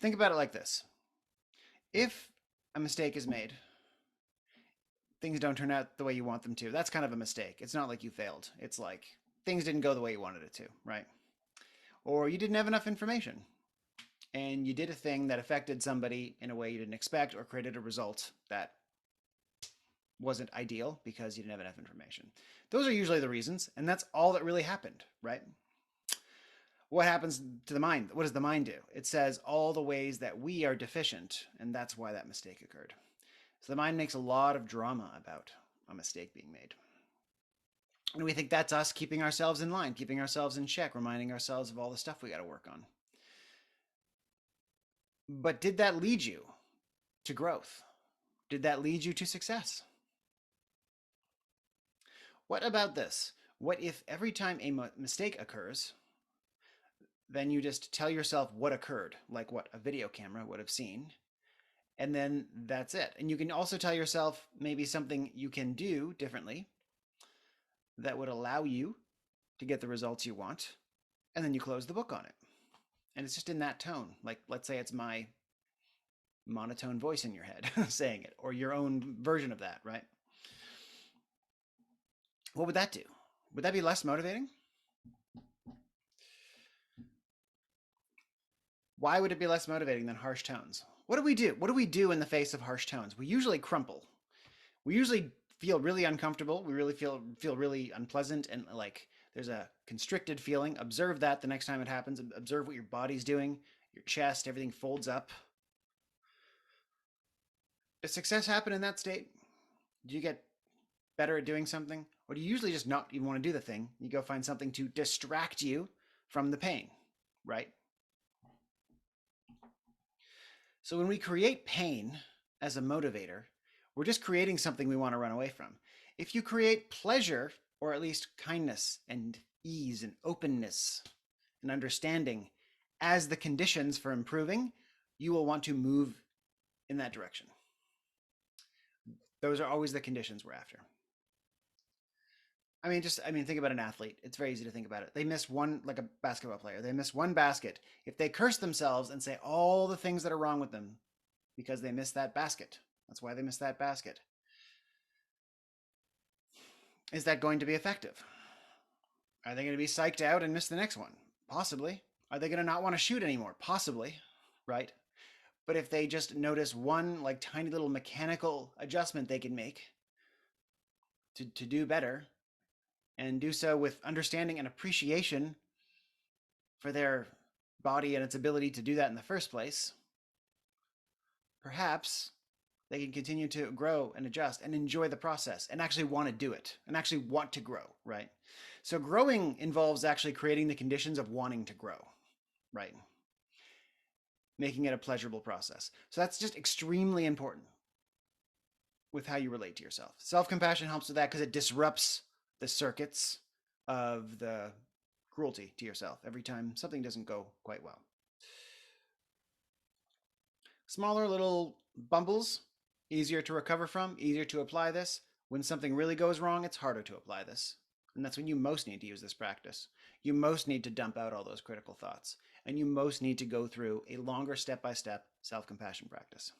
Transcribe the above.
Think about it like this. If a mistake is made, things don't turn out the way you want them to, that's kind of a mistake. It's not like you failed. It's like things didn't go the way you wanted it to, right? Or you didn't have enough information and you did a thing that affected somebody in a way you didn't expect or created a result that wasn't ideal because you didn't have enough information. Those are usually the reasons, and that's all that really happened, right? What happens to the mind? What does the mind do? It says all the ways that we are deficient, and that's why that mistake occurred. So the mind makes a lot of drama about a mistake being made. And we think that's us keeping ourselves in line, keeping ourselves in check, reminding ourselves of all the stuff we got to work on. But did that lead you to growth? Did that lead you to success? What about this? What if every time a mistake occurs, then you just tell yourself what occurred, like what a video camera would have seen, and then that's it. And you can also tell yourself maybe something you can do differently that would allow you to get the results you want, and then you close the book on it. And it's just in that tone. Like, let's say it's my monotone voice in your head saying it, or your own version of that, right? What would that do? Would that be less motivating? Why would it be less motivating than harsh tones? What do we do? What do we do in the face of harsh tones? We usually crumple. We usually feel really uncomfortable. We really feel really unpleasant, and like there's a constricted feeling. Observe that the next time it happens. Observe what your body's doing, your chest, everything folds up. Does success happen in that state? Do you get better at doing something? Or do you usually just not even want to do the thing? You go find something to distract you from the pain, right? So when we create pain as a motivator, we're just creating something we want to run away from. If you create pleasure, or at least kindness and ease and openness and understanding as the conditions for improving, you will want to move in that direction. Those are always the conditions we're after. Think about an athlete. It's very easy to think about it. They miss one, like a basketball player, they miss one basket. If they curse themselves and say all the things that are wrong with them because they missed that basket, that's why they missed that basket. Is that going to be effective? Are they going to be psyched out and miss the next one? Possibly. Are they going to not want to shoot anymore? Possibly, right? But if they just notice one like tiny little mechanical adjustment they can make to do better, and do so with understanding and appreciation for their body and its ability to do that in the first place, perhaps they can continue to grow and adjust and enjoy the process and actually want to do it and actually want to grow, right? So growing involves actually creating the conditions of wanting to grow, right? Making it a pleasurable process. So that's just extremely important with how you relate to yourself. Self-compassion helps with that because it disrupts the circuits of the cruelty to yourself every time something doesn't go quite well. Smaller little bumbles, easier to recover from, easier to apply this. When something really goes wrong, it's harder to apply this. And that's when you most need to use this practice. You most need to dump out all those critical thoughts. And you most need to go through a longer step-by-step self-compassion practice.